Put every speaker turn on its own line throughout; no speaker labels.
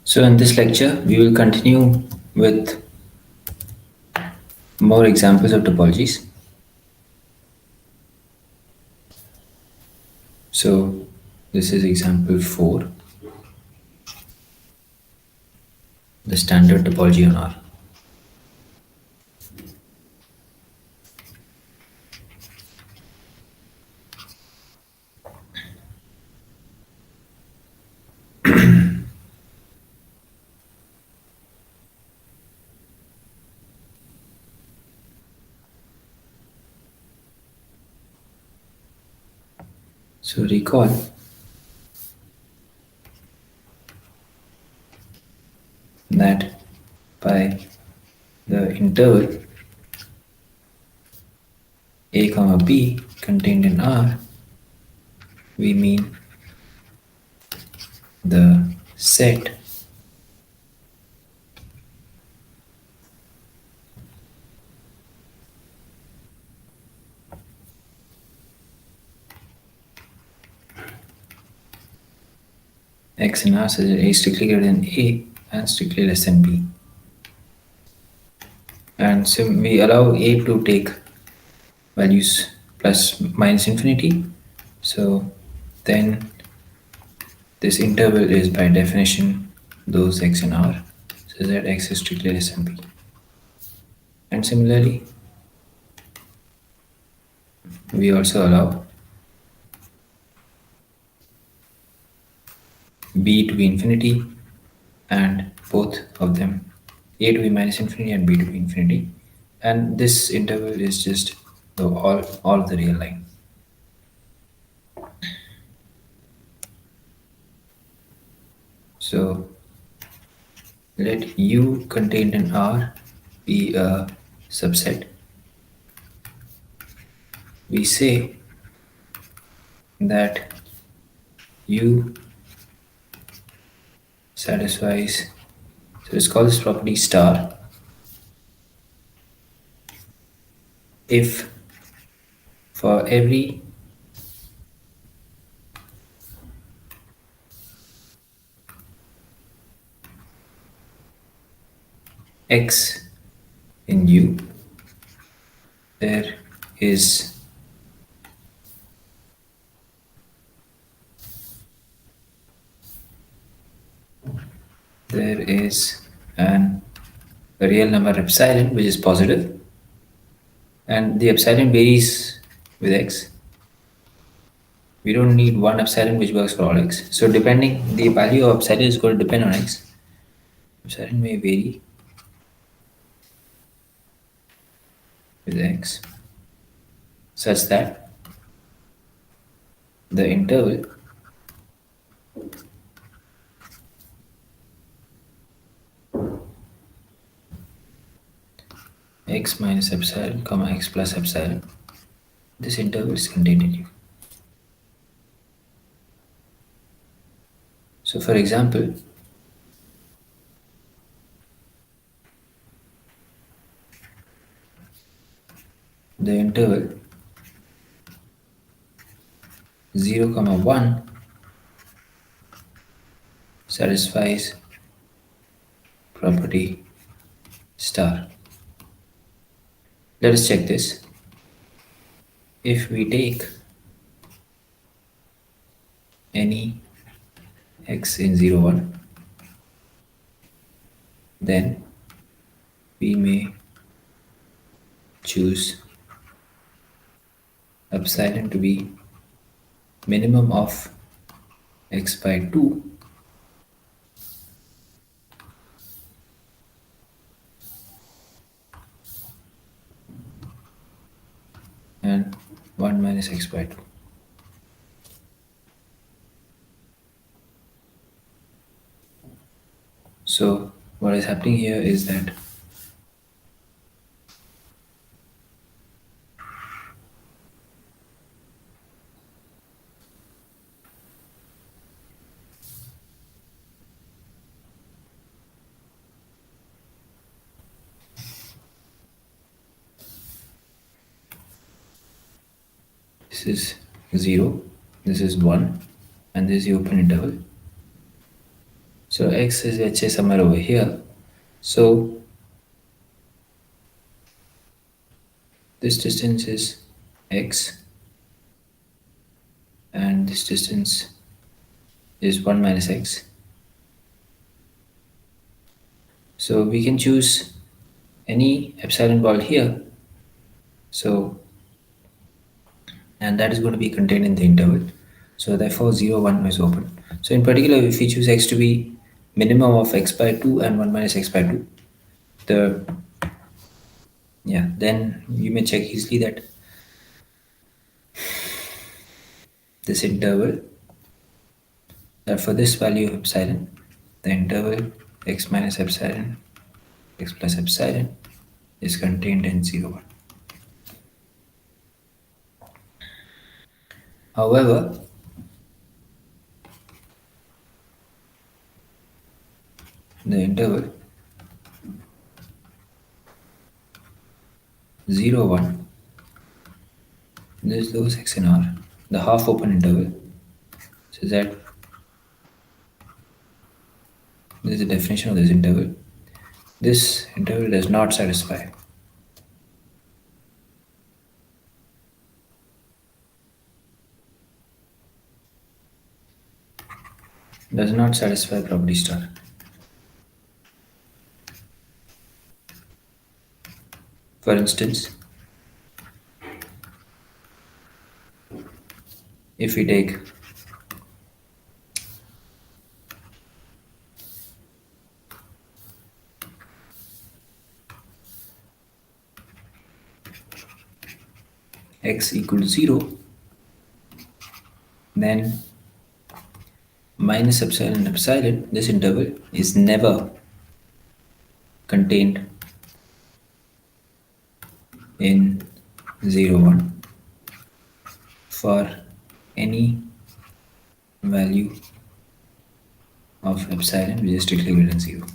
So, in this lecture, we will continue with more examples of topologies. So, this is example 4, the standard topology on R. So, recall that by the interval a comma b contained in R, we mean the set x in R such that a is strictly greater than a and strictly less than b. And so we allow a to take values plus minus infinity. So then this interval is by definition those x in R so that x is strictly less than b. And similarly, we also allow b to be infinity and both of them, a to be minus infinity and b to be infinity. And this interval is just all of the real line. So let U contained in R be a subset. We say that U satisfies, so let's call this property star, if for every x in U, there is a real number epsilon which is positive, and the epsilon varies with x. We don't need one epsilon which works for all x. So depending, the value of epsilon is going to depend on x. Epsilon may vary with x such that the interval x minus epsilon comma x plus epsilon, this interval is contained in U. So for example, the interval 0 comma 1 satisfies property star. Let us check this. If we take any x in 0 1, then we may choose epsilon to be minimum of x by 2 and 1 minus x by 2. So what is happening here is that this is 0, this is 1, and this is the open interval. So x is, let's say, somewhere over here. So this distance is x, and this distance is 1 minus x. So we can choose any epsilon ball here. So, and that is going to be contained in the interval. So therefore 0, 1 is open. So in particular, if we choose x to be minimum of x by 2 and 1 minus x by 2, the then you may check easily that this interval, that for this value of epsilon, the interval x minus epsilon, x plus epsilon is contained in 0, 1. However, the interval 0, 1, this those x in R, the half open interval, so that this is the definition of this interval. This interval does not satisfy. Does not satisfy property star. For instance, if we take x equal to 0, then minus epsilon epsilon, this interval is never contained in 0, 1 for any value of epsilon which is strictly greater than 0.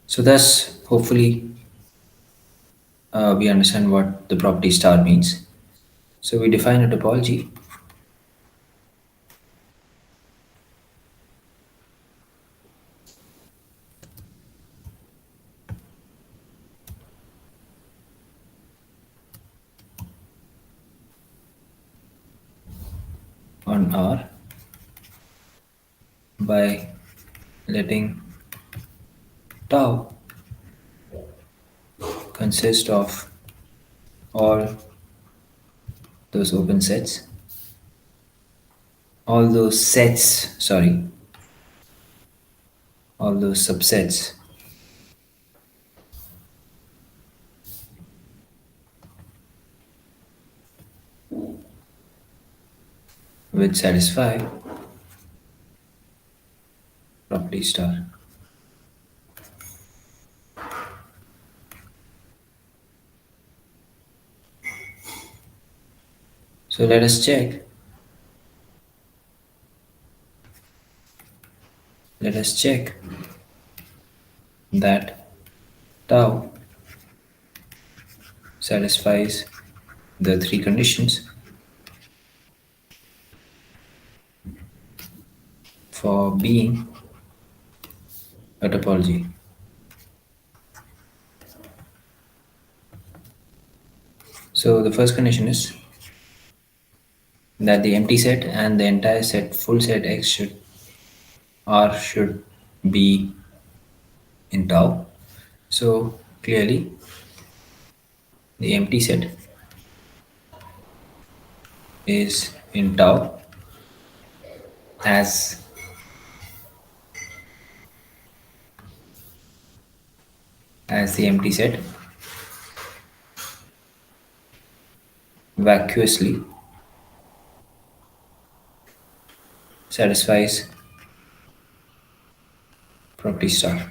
So thus, hopefully, we understand what the property star means. So we define a topology on R by letting tau consist of all those open sets, all those sets, sorry, all those subsets which satisfy property star. So let us check. Let us check that tau satisfies the three conditions for being a topology. So the first condition is that the empty set and the entire set, full set X should be in tau. So clearly the empty set is in tau as the empty set vacuously satisfies property star.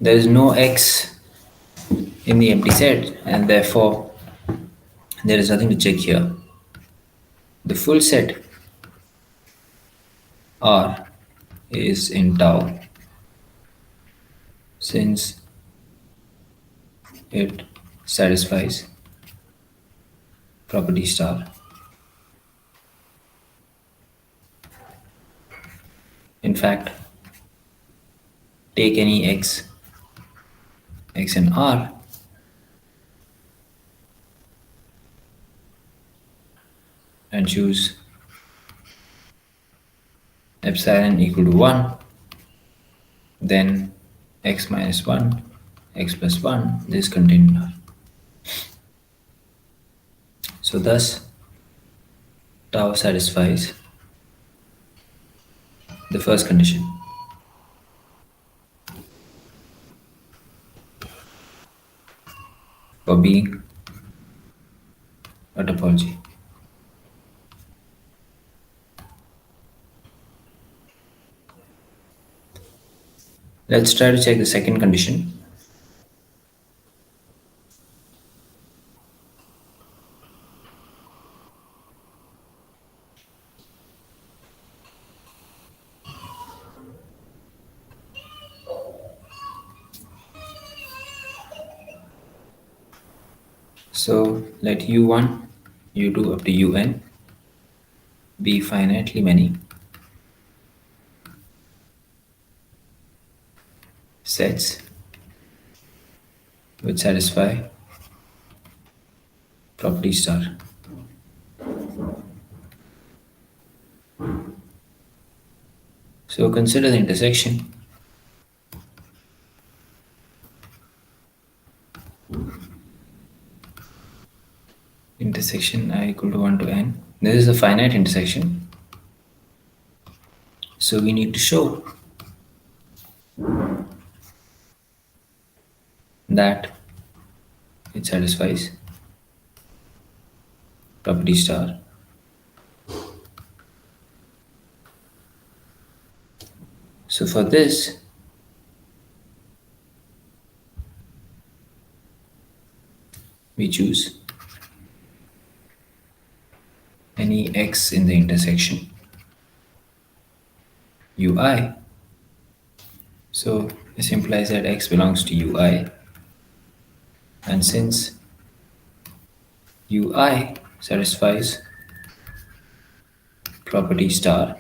There is no X in the empty set, and therefore there is nothing to check here. The full set R is in tau since it satisfies property star. In fact, take any x and r, and choose epsilon equal to 1, then x minus 1, x plus 1, this is contained in R. So thus, tau satisfies the first condition for being a topology. Let's try to check the second condition. So let u1, u2 up to un be finitely many sets which satisfy property star. So consider the intersection I equal to 1 to n. This is a finite intersection. So we need to show that it satisfies property star. So for this, we choose any x in the intersection ui. So this implies that x belongs to ui, and since ui satisfies property star,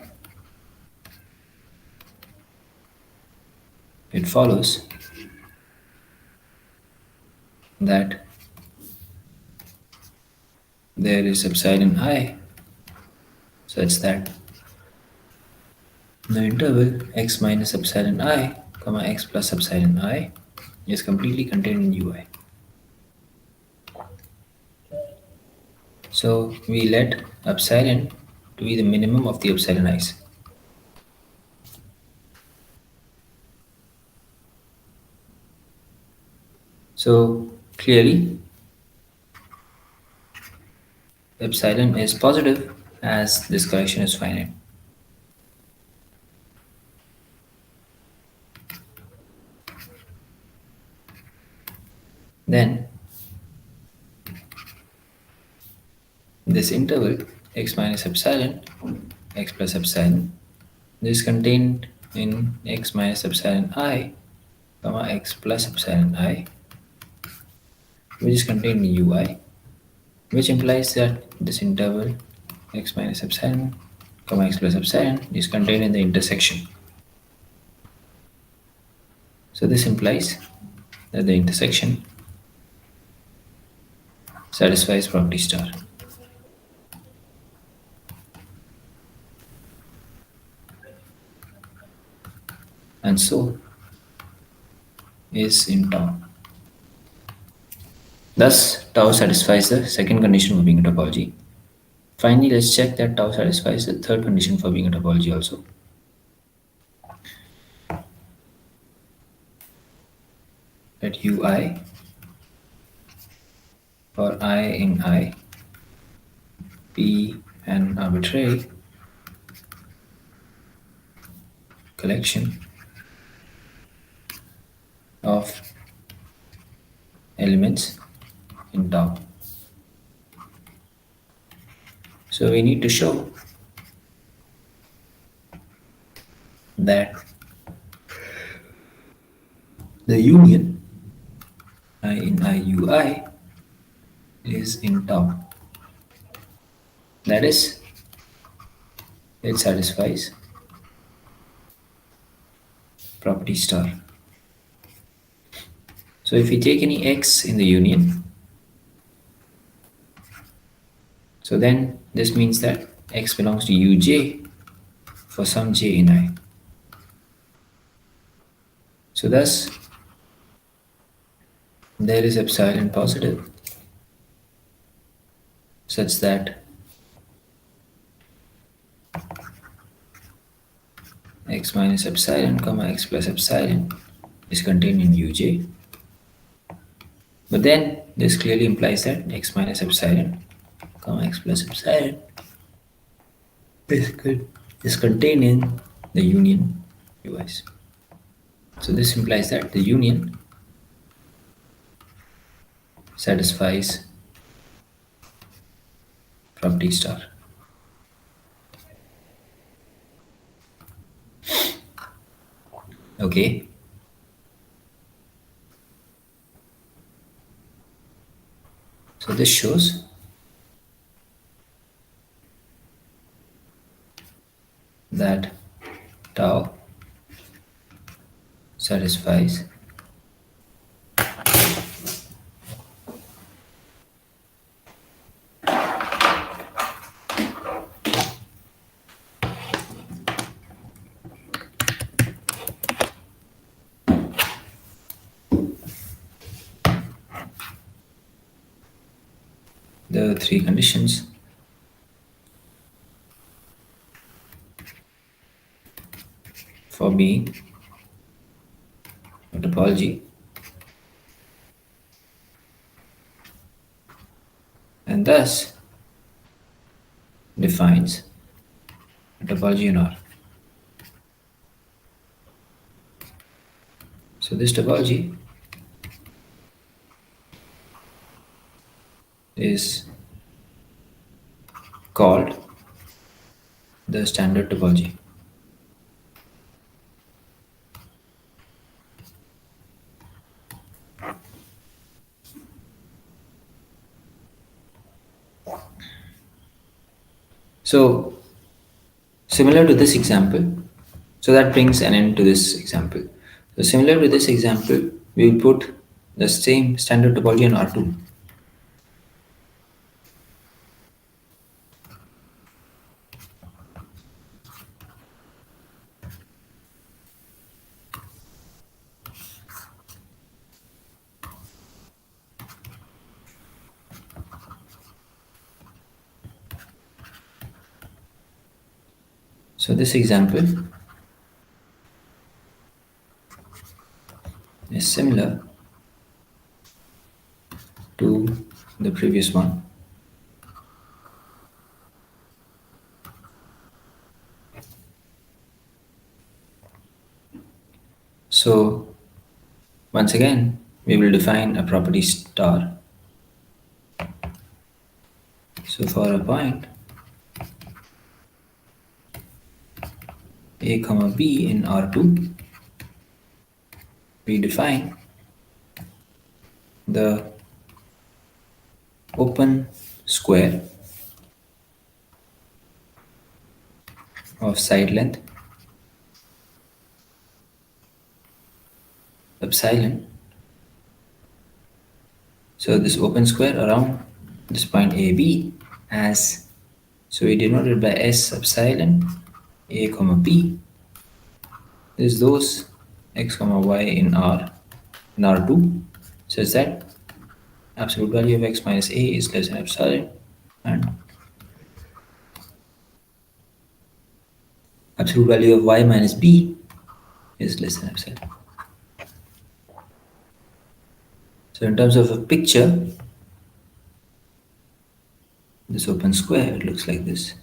it follows that there is epsilon I such that the interval x minus epsilon I, comma x plus epsilon I is completely contained in ui. So we let epsilon to be the minimum of the epsilon i's. So clearly, epsilon is positive as this collection is finite. Then this interval x minus epsilon, x plus epsilon, this is contained in x minus epsilon I, comma x plus epsilon I, which is contained in ui, which implies that this interval x minus epsilon, comma x plus epsilon is contained in the intersection. So this implies that the intersection satisfies property star. And so is in tau. Thus, tau satisfies the second condition for being a topology. Finally, let's check that tau satisfies the third condition for being a topology also. Let ui for I in I be an arbitrary collection of elements in tau. So we need to show that the union I in I ui is in tau. That is, it satisfies property star. So if we take any x in the union, so then this means that x belongs to uj for some j in I. So thus, there is epsilon positive such that x minus epsilon comma x plus epsilon is contained in uj. But then this clearly implies that x minus epsilon comma x plus epsilon is, is contained in the union ui's. So this implies that the union satisfies property star. Okay. So this shows that tau satisfies the three conditions for being a topology, and thus defines a topology in R. So this topology is called the standard topology. So similar to this example, so that brings an end to this example. So similar to this example, we will put the same standard topology in R2. So this example is similar to the previous one. So once again, we will define a property star. So for a point a comma b in R2, we define the open square of side length epsilon. So this open square around this point AB as, so we denote it by S epsilon A comma B is those x comma y in R2 such that absolute value of x minus A is less than epsilon and absolute value of y minus B is less than epsilon. So in terms of a picture, this open square, it looks like this.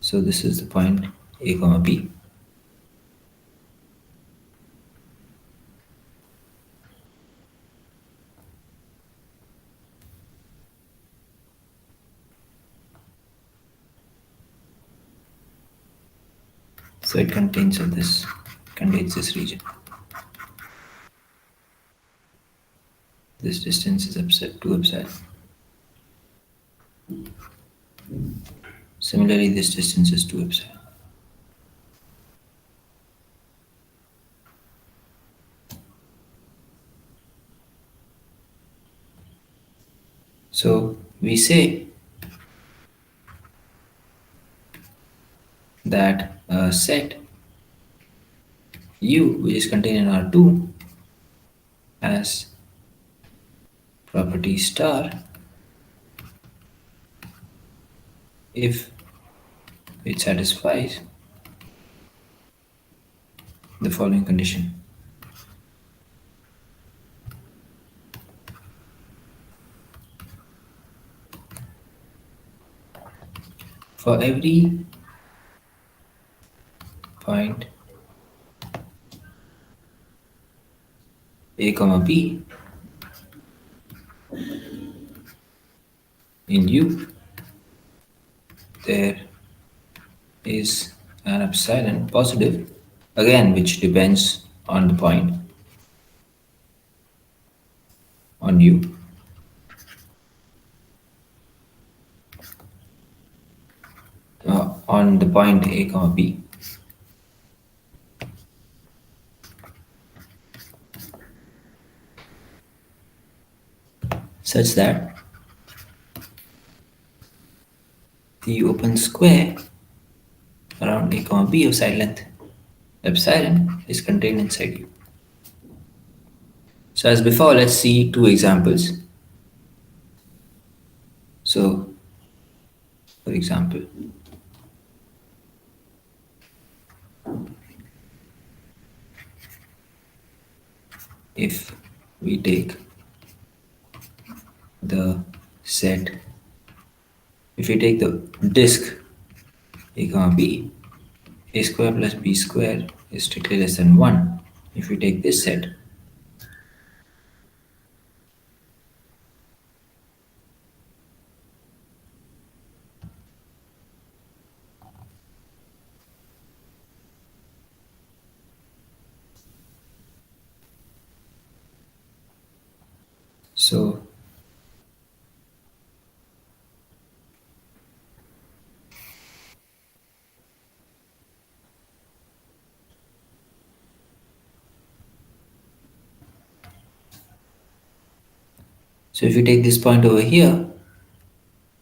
So this is the point A comma B. So it contains this region. This distance is 2 epsilon. Similarly, this distance is 2 epsilon. So we say that a set U, which is contained in R2, has property star if it satisfies the following condition. For every point a comma b in U, there is an epsilon positive, again which depends on the point on U. On the point a comma b, such that the open square around a comma b of side length epsilon is contained inside U. So as before, let's see two examples. So, for example, if we take the set, if we take the disk a comma b, a square plus b square is strictly less than 1. If we take this set, so if we take this point over here,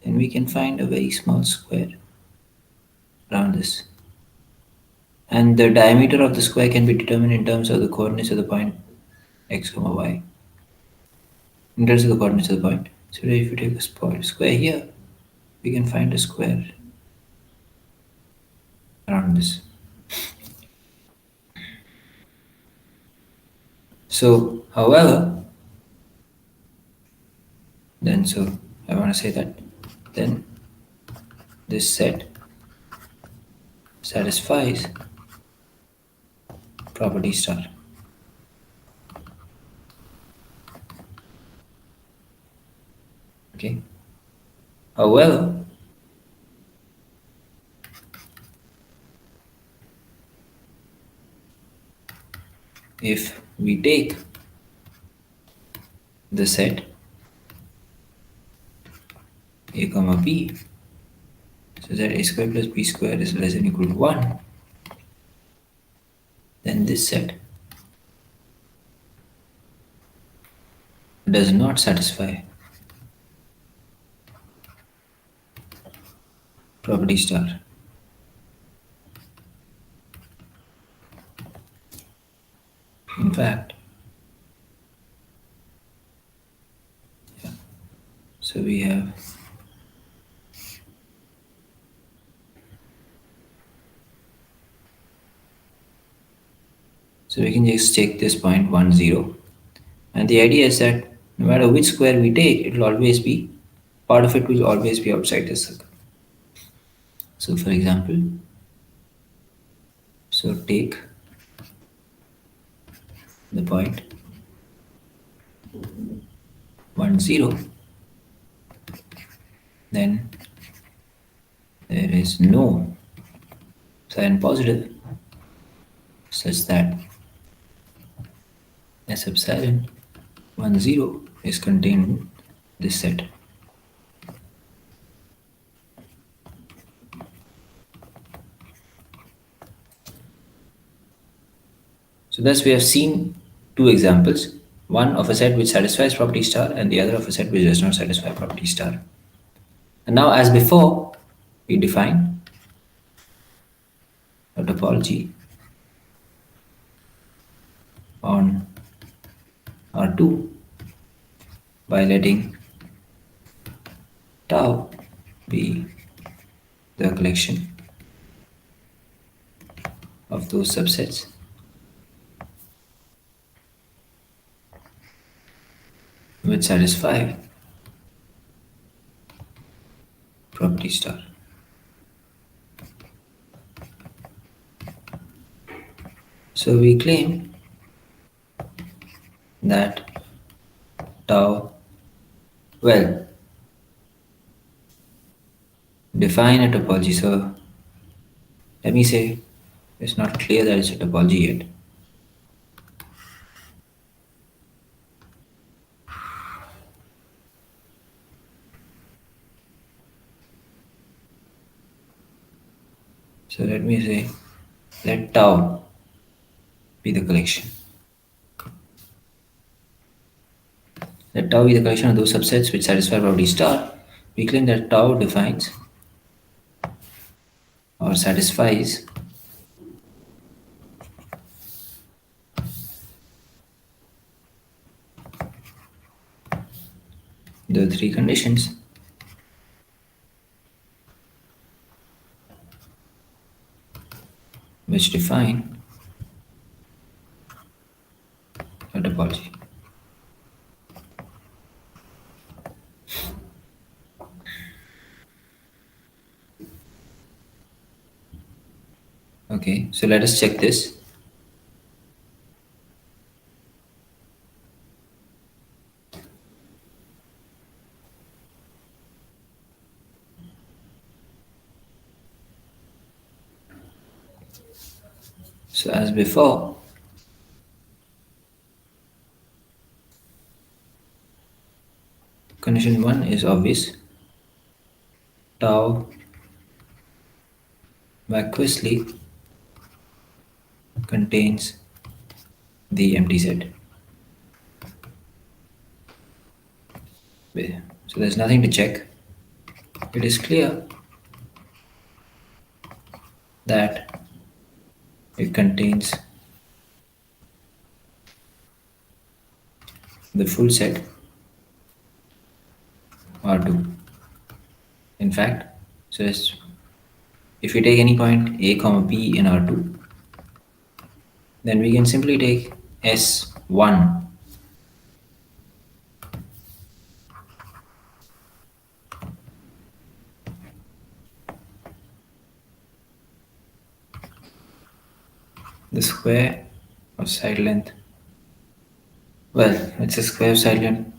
then we can find a very small square around this. And the diameter of the square can be determined in terms of the coordinates of the point x comma y. In terms of the coordinates of the point. So if we take a square here, we can find a square around this. So, however, then so I want to say that then this set satisfies property star. Okay. However, if we take the set a comma b, so that a square plus b square is less than or equal to 1, then this set does not satisfy property star. In fact, yeah. So we have so we can just take this point 1 0, and the idea is that no matter which square we take, it will always be part of it will always be outside the circle. So for example, so take the point 1 0, then there is no sign positive such that S epsilon 1 0 is contained in this set. So thus we have seen two examples, one of a set which satisfies property star and the other of a set which does not satisfy property star. And now as before, we define a topology on R2 by letting tau be the collection of those subsets which satisfy property star. So we claim that tau, well, define a topology. So let me say it's not clear that it's a topology yet. So let me say let tau be the collection. Let tau be the collection of those subsets which satisfy property star. We claim that tau defines or satisfies the three conditions which define a topology. Okay, so let us check this. So as before, condition 1 is obvious. Tau vacuously contains the empty set. So there's nothing to check. It is clear that it contains the full set R2. In fact, so if we take any point a comma b in R2, then we can simply take S1 the square of side length. Well, it's a square of side length.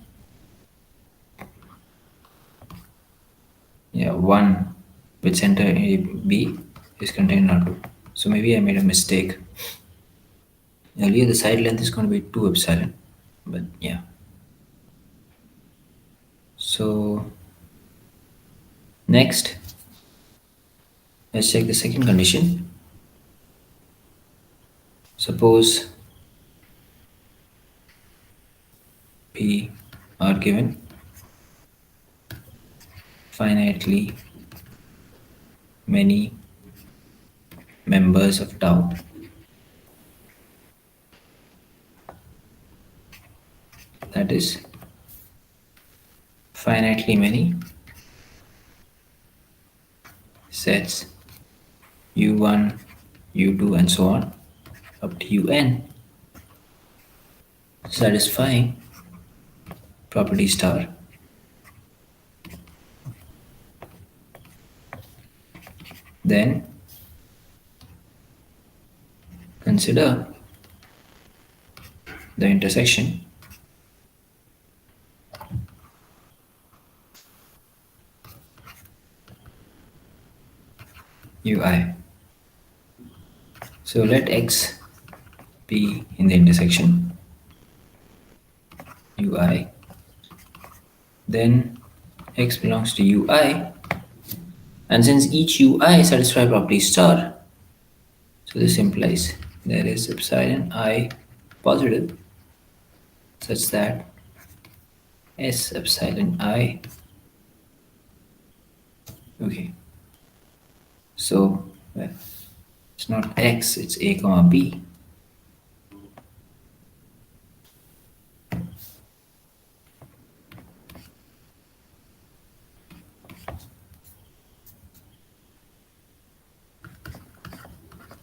Yeah, 1 with center A B is contained in R2. So maybe I made a mistake. Earlier the side length is going to be 2 epsilon, but yeah. So next, let's check the second condition. Suppose P are given finitely many members of tau. That is finitely many sets u1, u2 and so on up to un satisfying property star. Then consider the intersection ui. So let x be in the intersection ui, then x belongs to ui, and since each ui satisfies property star, so this implies there is epsilon I positive such that S epsilon I. Okay, so well, it's not X, it's A comma B.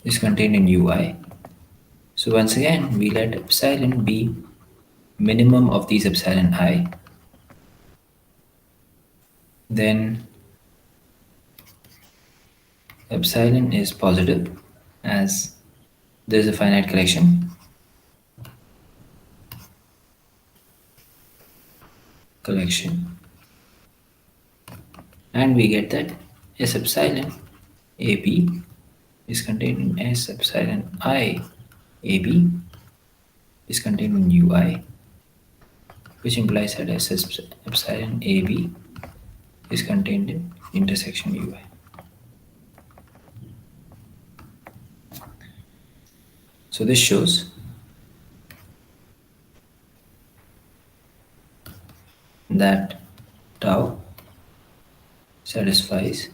Is contained in UI. So once again, we let epsilon be minimum of these epsilon I. Then epsilon is positive as there is a finite collection, and we get that S epsilon AB is contained in S epsilon I AB is contained in UI, which implies that S epsilon AB is contained in intersection UI. So this shows that tau satisfies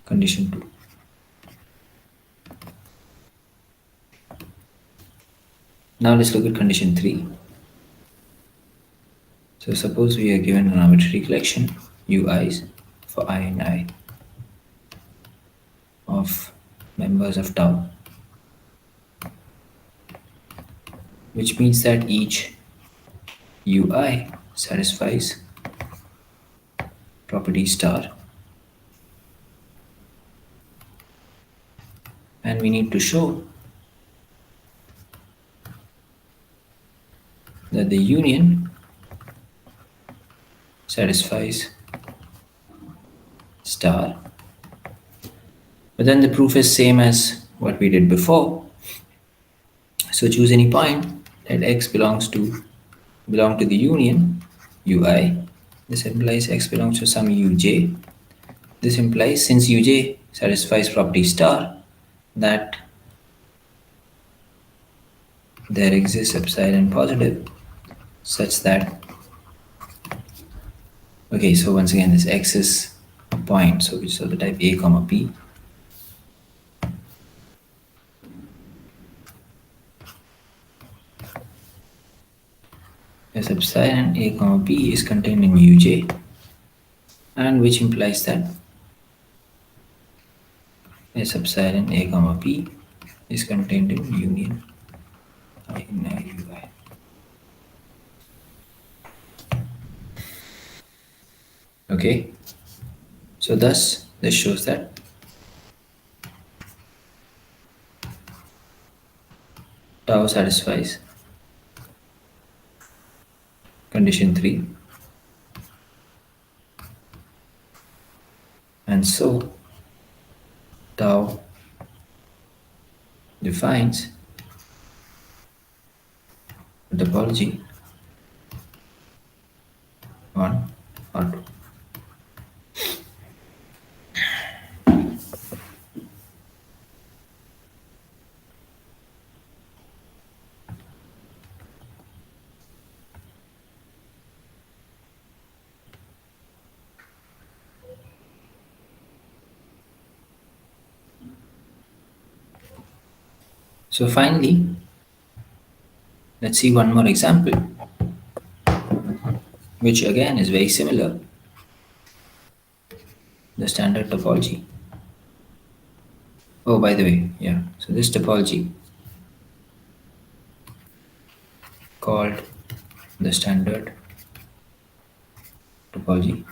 condition 2. Now let's look at condition 3. So suppose we are given an arbitrary collection UIs for I and I of members of tau, which means that each UI satisfies property star, and we need to show that the union satisfies star. But then the proof is same as what we did before. So choose any point that x belong to the union ui. This implies x belongs to some uj. This implies since uj satisfies property star, that there exists epsilon positive such that, okay, so once again this x is a point, so which is of the type a comma b. As epsilon a comma b is contained in uj, and which implies that S epsilon a comma b is contained in union I in ui. Okay, so thus this shows that tau satisfies condition 3, and so tau defines a topology on R2. So finally, let's see one more example, which again is very similar, the standard topology. Oh, by the way, yeah, so this topology called the standard topology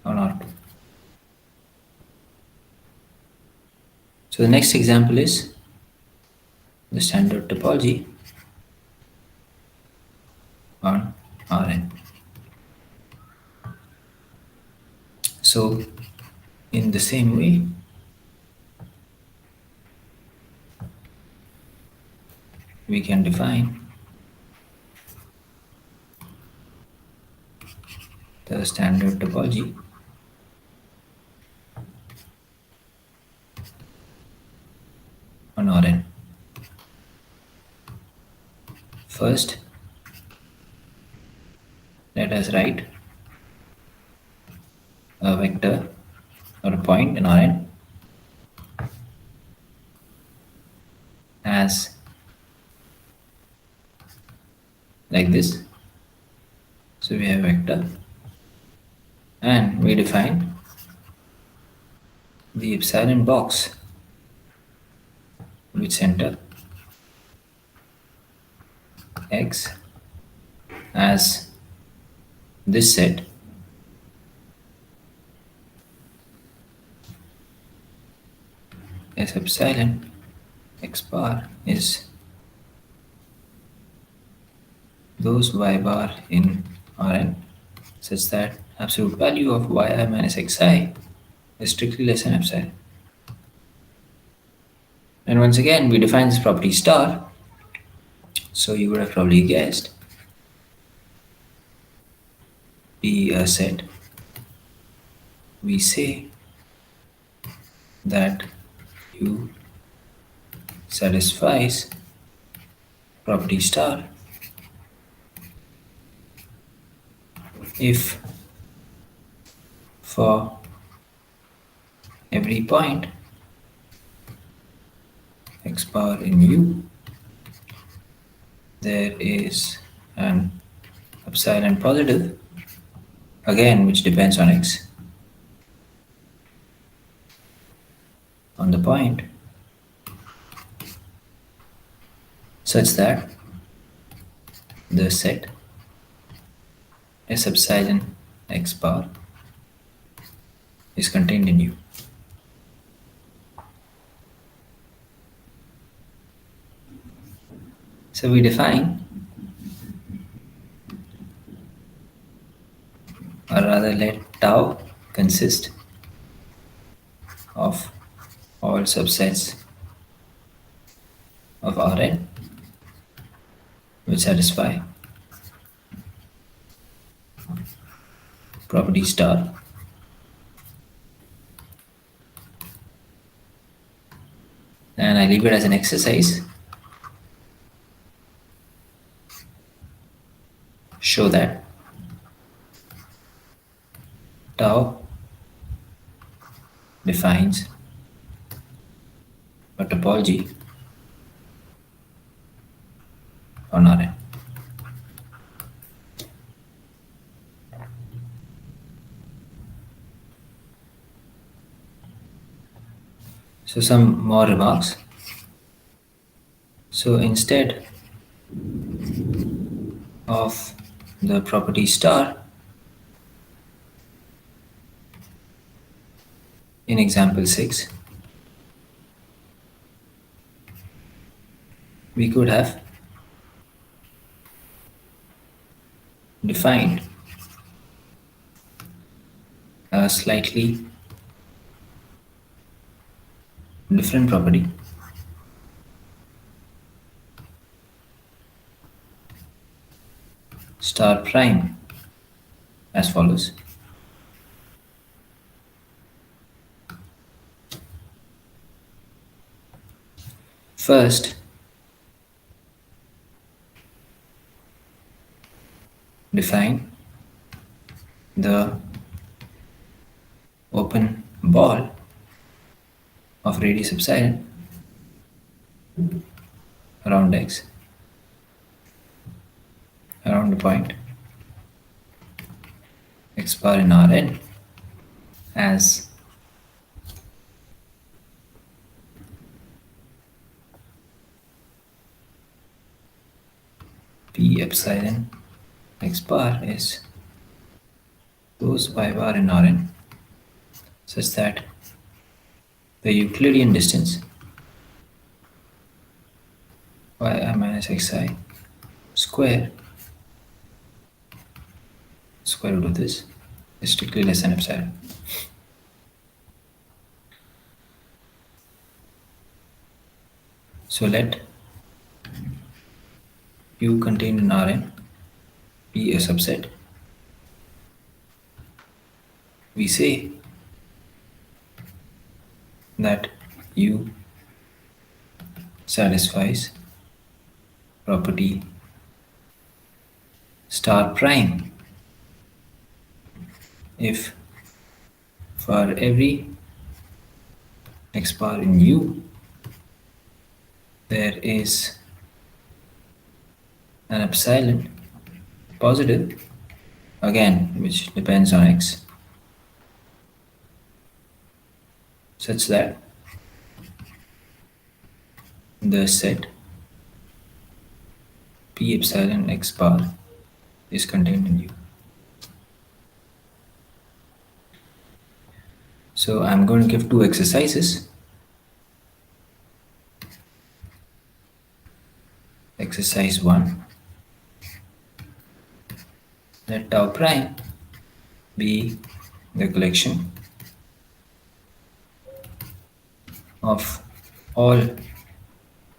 on R2. So the next example is the standard topology on Rn. So in the same way, we can define the standard topology on Rn. First, let us write a vector or a point in Rn as like this. So we have vector and we define the epsilon box with center x as this set as epsilon x bar is those y bar in Rn such that absolute value of yi minus xi is strictly less than epsilon. And once again, we define this property star, so you would have probably guessed be a set. We say that u satisfies property star if for every point x bar in u there is an epsilon positive, again which depends on x, on the point such that the set S epsilon x bar is contained in U. So we define, or rather let tau consist of all subsets of Rn which satisfy property star and I leave it as an exercise. Show that tau defines a topology on Rn. So some more remarks. So instead of the property star in example 6, we could have defined a slightly different property star prime as follows. First, define the open ball of radius epsilon around x around the point x bar in Rn as p epsilon x bar is those y bar in Rn such that the Euclidean distance yi minus xi square root of this is strictly less than epsilon. So let U contained in Rn be a subset. We say that U satisfies property star prime if for every x bar in U there is an epsilon positive, again which depends on x, such that the set p epsilon x bar is contained in U. So I'm going to give two exercises. Exercise 1. Let tau prime be the collection of all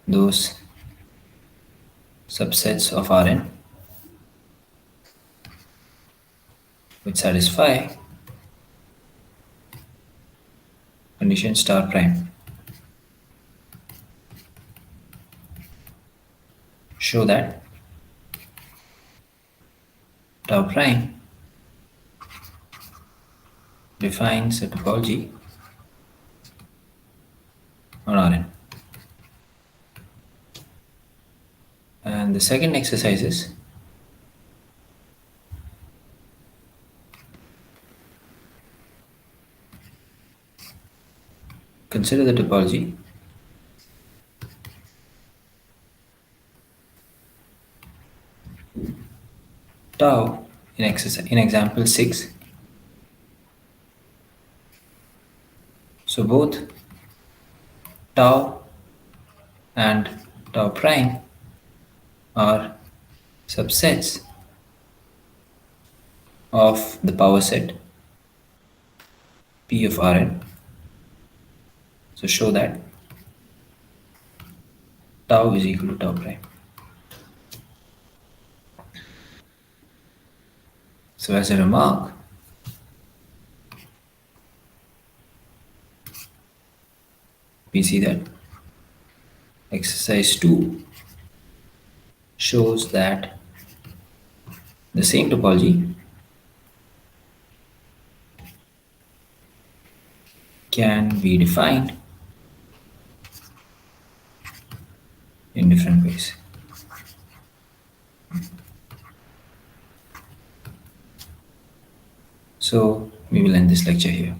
those subsets of Rn which satisfy condition star prime. Show that tau prime defines a topology on Rn. And the second exercise is consider the topology tau in example 6. So both tau and tau prime are subsets of the power set P of Rn. So show that tau is equal to tau prime. So as a remark, we see that exercise 2 shows that the same topology can be defined in different ways. So we will end this lecture here.